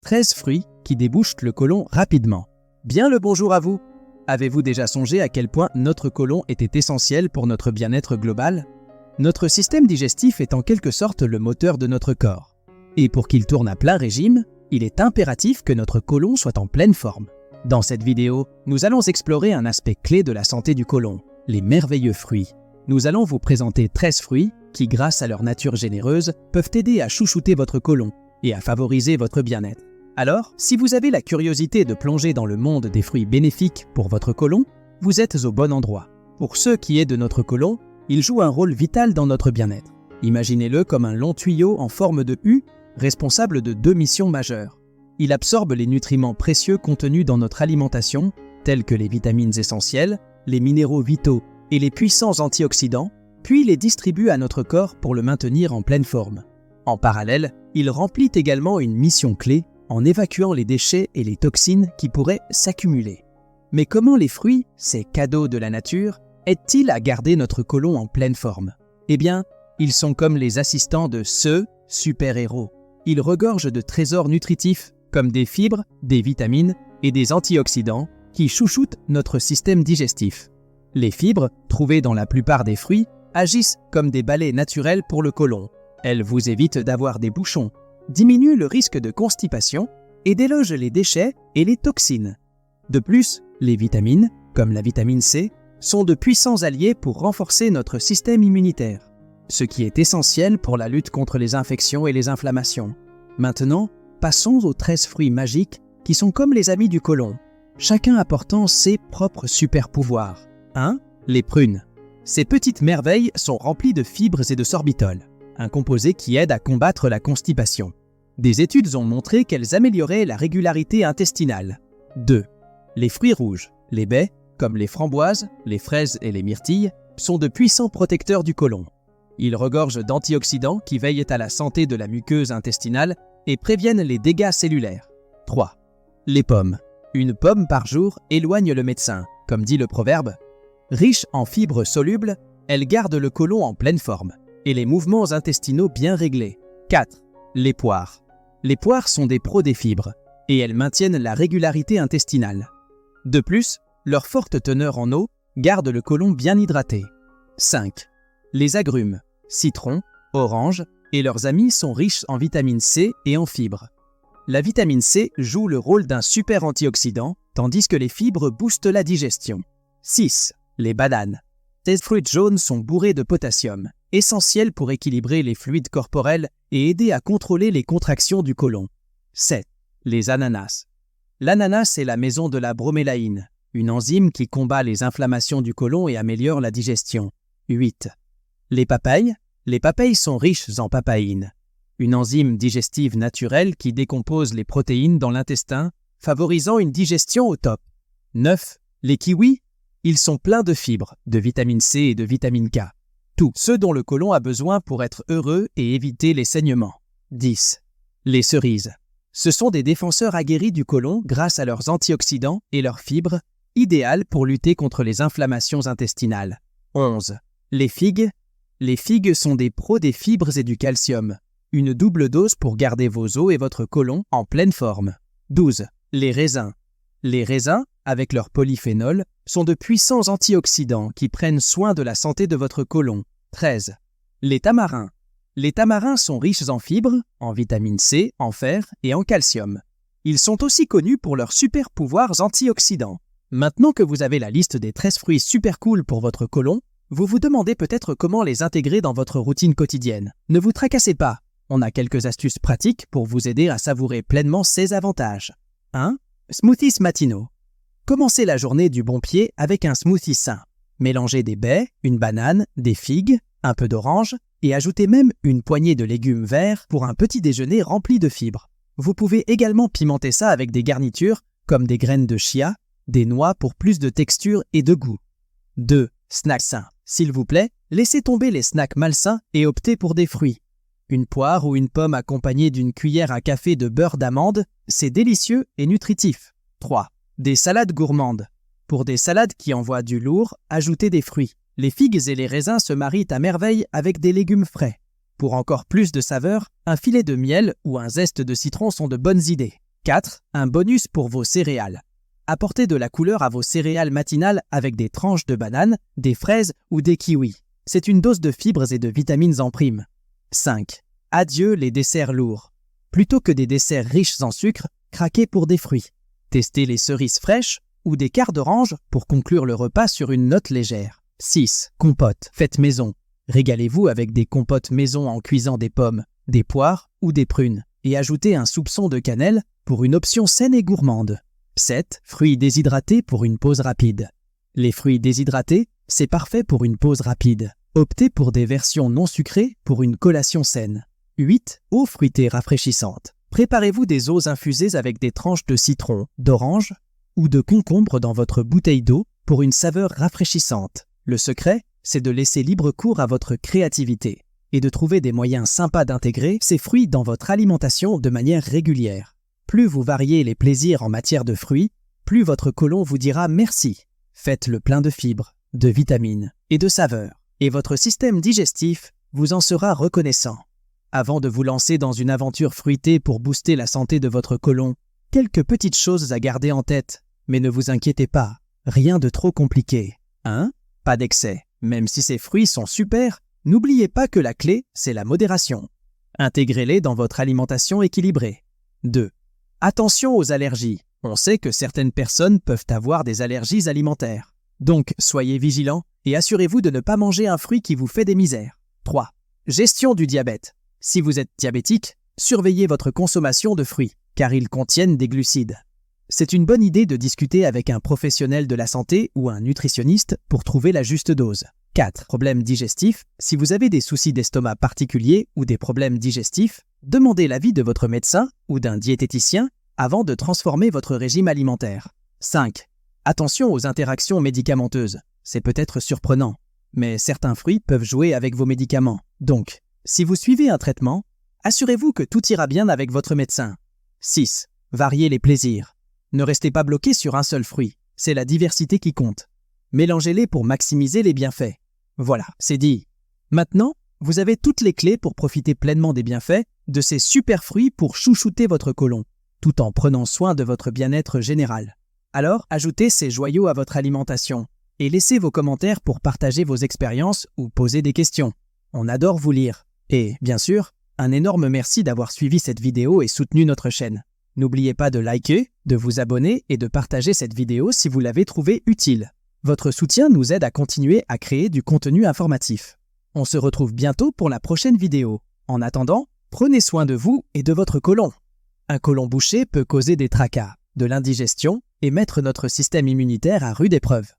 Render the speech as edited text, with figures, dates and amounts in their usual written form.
13 fruits qui débouchent le côlon rapidement. Bien le bonjour à vous! Avez-vous déjà songé à quel point notre côlon était essentiel pour notre bien-être global? Notre système digestif est en quelque sorte le moteur de notre corps. Et pour qu'il tourne à plein régime, il est impératif que notre côlon soit en pleine forme. Dans cette vidéo, nous allons explorer un aspect clé de la santé du côlon, les merveilleux fruits. Nous allons vous présenter 13 fruits qui, grâce à leur nature généreuse, peuvent aider à chouchouter votre côlon et à favoriser votre bien-être. Alors, si vous avez la curiosité de plonger dans le monde des fruits bénéfiques pour votre côlon, vous êtes au bon endroit. Pour ce qui est de notre côlon, il joue un rôle vital dans notre bien-être. Imaginez-le comme un long tuyau en forme de U, responsable de 2 missions majeures. Il absorbe les nutriments précieux contenus dans notre alimentation, tels que les vitamines essentielles, les minéraux vitaux et les puissants antioxydants, puis les distribue à notre corps pour le maintenir en pleine forme. En parallèle, il remplit également une mission clé en évacuant les déchets et les toxines qui pourraient s'accumuler. Mais comment les fruits, ces cadeaux de la nature, aident-ils à garder notre côlon en pleine forme? Eh bien, ils sont comme les assistants de ce super-héros. Ils regorgent de trésors nutritifs comme des fibres, des vitamines et des antioxydants qui chouchoutent notre système digestif. Les fibres, trouvées dans la plupart des fruits, agissent comme des balais naturels pour le côlon. Elles vous évitent d'avoir des bouchons, diminuent le risque de constipation et délogent les déchets et les toxines. De plus, les vitamines, comme la vitamine C, sont de puissants alliés pour renforcer notre système immunitaire, ce qui est essentiel pour la lutte contre les infections et les inflammations. Maintenant, passons aux 13 fruits magiques qui sont comme les amis du côlon, chacun apportant ses propres super-pouvoirs. 1. Les prunes. Ces petites merveilles sont remplies de fibres et de sorbitol, un composé qui aide à combattre la constipation. Des études ont montré qu'elles amélioraient la régularité intestinale. 2. Les fruits rouges. Les baies, comme les framboises, les fraises et les myrtilles, sont de puissants protecteurs du côlon. Ils regorgent d'antioxydants qui veillent à la santé de la muqueuse intestinale et préviennent les dégâts cellulaires. 3. Les pommes. Une pomme par jour éloigne le médecin, comme dit le proverbe. Riches en fibres solubles, elles gardent le côlon en pleine forme et les mouvements intestinaux bien réglés. 4. Les poires. Les poires sont des pros des fibres et elles maintiennent la régularité intestinale. De plus, leur forte teneur en eau garde le côlon bien hydraté. 5. Les agrumes. Citron, orange et leurs amis sont riches en vitamine C et en fibres. La vitamine C joue le rôle d'un super antioxydant, tandis que les fibres boostent la digestion. 6. Les bananes. Ces fruits jaunes sont bourrés de potassium, essentiel pour équilibrer les fluides corporels et aider à contrôler les contractions du côlon. 7. Les ananas. L'ananas est la maison de la bromélaïne, une enzyme qui combat les inflammations du côlon et améliore la digestion. 8. Les papayes. Les papayes sont riches en papaïne, une enzyme digestive naturelle qui décompose les protéines dans l'intestin, favorisant une digestion au top. 9. Les kiwis. Ils sont pleins de fibres, de vitamine C et de vitamine K. Tout ce dont le côlon a besoin pour être heureux et éviter les saignements. 10. Les cerises. Ce sont des défenseurs aguerris du côlon grâce à leurs antioxydants et leurs fibres, idéales pour lutter contre les inflammations intestinales. 11. Les figues. Les figues sont des pros des fibres et du calcium. Une double dose pour garder vos os et votre côlon en pleine forme. 12. Les raisins. Les raisins, avec leur polyphénol, sont de puissants antioxydants qui prennent soin de la santé de votre côlon. 13. Les tamarins. Les tamarins sont riches en fibres, en vitamine C, en fer et en calcium. Ils sont aussi connus pour leurs super pouvoirs antioxydants. Maintenant que vous avez la liste des 13 fruits super cool pour votre côlon, vous vous demandez peut-être comment les intégrer dans votre routine quotidienne. Ne vous tracassez pas, on a quelques astuces pratiques pour vous aider à savourer pleinement ces avantages. 1. Smoothies matinaux. Commencez la journée du bon pied avec un smoothie sain. Mélangez des baies, une banane, des figues, un peu d'orange et ajoutez même une poignée de légumes verts pour un petit déjeuner rempli de fibres. Vous pouvez également pimenter ça avec des garnitures comme des graines de chia, des noix pour plus de texture et de goût. 2. Snacks sains. S'il vous plaît, laissez tomber les snacks malsains et optez pour des fruits. Une poire ou une pomme accompagnée d'une cuillère à café de beurre d'amande, c'est délicieux et nutritif. 3. Des salades gourmandes. Pour des salades qui envoient du lourd, ajoutez des fruits. Les figues et les raisins se marient à merveille avec des légumes frais. Pour encore plus de saveur, un filet de miel ou un zeste de citron sont de bonnes idées. 4. Un bonus pour vos céréales. Apportez de la couleur à vos céréales matinales avec des tranches de bananes, des fraises ou des kiwis. C'est une dose de fibres et de vitamines en prime. 5. Adieu les desserts lourds. Plutôt que des desserts riches en sucre, craquez pour des fruits. Testez les cerises fraîches ou des quarts d'orange pour conclure le repas sur une note légère. 6. Compote. Faites maison. Régalez-vous avec des compotes maison en cuisant des pommes, des poires ou des prunes et ajoutez un soupçon de cannelle pour une option saine et gourmande. 7. Fruits déshydratés pour une pause rapide. Les fruits déshydratés, c'est parfait pour une pause rapide. Optez pour des versions non sucrées pour une collation saine. 8. Eau fruitée rafraîchissante. Préparez-vous des eaux infusées avec des tranches de citron, d'orange ou de concombre dans votre bouteille d'eau pour une saveur rafraîchissante. Le secret, c'est de laisser libre cours à votre créativité et de trouver des moyens sympas d'intégrer ces fruits dans votre alimentation de manière régulière. Plus vous variez les plaisirs en matière de fruits, plus votre côlon vous dira merci. Faites-le plein de fibres, de vitamines et de saveurs, et votre système digestif vous en sera reconnaissant. Avant de vous lancer dans une aventure fruitée pour booster la santé de votre côlon, quelques petites choses à garder en tête, mais ne vous inquiétez pas, rien de trop compliqué. 1. Pas d'excès. Même si ces fruits sont super, n'oubliez pas que la clé, c'est la modération. Intégrez-les dans votre alimentation équilibrée. 2. Attention aux allergies. On sait que certaines personnes peuvent avoir des allergies alimentaires. Donc, soyez vigilants et assurez-vous de ne pas manger un fruit qui vous fait des misères. 3. Gestion du diabète. Si vous êtes diabétique, surveillez votre consommation de fruits, car ils contiennent des glucides. C'est une bonne idée de discuter avec un professionnel de la santé ou un nutritionniste pour trouver la juste dose. 4. Problèmes digestifs. Si vous avez des soucis d'estomac particuliers ou des problèmes digestifs, demandez l'avis de votre médecin ou d'un diététicien avant de transformer votre régime alimentaire. 5. Attention aux interactions médicamenteuses. C'est peut-être surprenant, mais certains fruits peuvent jouer avec vos médicaments. Donc, si vous suivez un traitement, assurez-vous que tout ira bien avec votre médecin. 6. Variez les plaisirs. Ne restez pas bloqué sur un seul fruit, c'est la diversité qui compte. Mélangez-les pour maximiser les bienfaits. Voilà, c'est dit. Maintenant, vous avez toutes les clés pour profiter pleinement des bienfaits de ces super fruits pour chouchouter votre côlon, tout en prenant soin de votre bien-être général. Alors, ajoutez ces joyaux à votre alimentation et laissez vos commentaires pour partager vos expériences ou poser des questions. On adore vous lire. Et, bien sûr, un énorme merci d'avoir suivi cette vidéo et soutenu notre chaîne. N'oubliez pas de liker, de vous abonner et de partager cette vidéo si vous l'avez trouvée utile. Votre soutien nous aide à continuer à créer du contenu informatif. On se retrouve bientôt pour la prochaine vidéo. En attendant, prenez soin de vous et de votre côlon. Un côlon bouché peut causer des tracas, de l'indigestion et mettre notre système immunitaire à rude épreuve.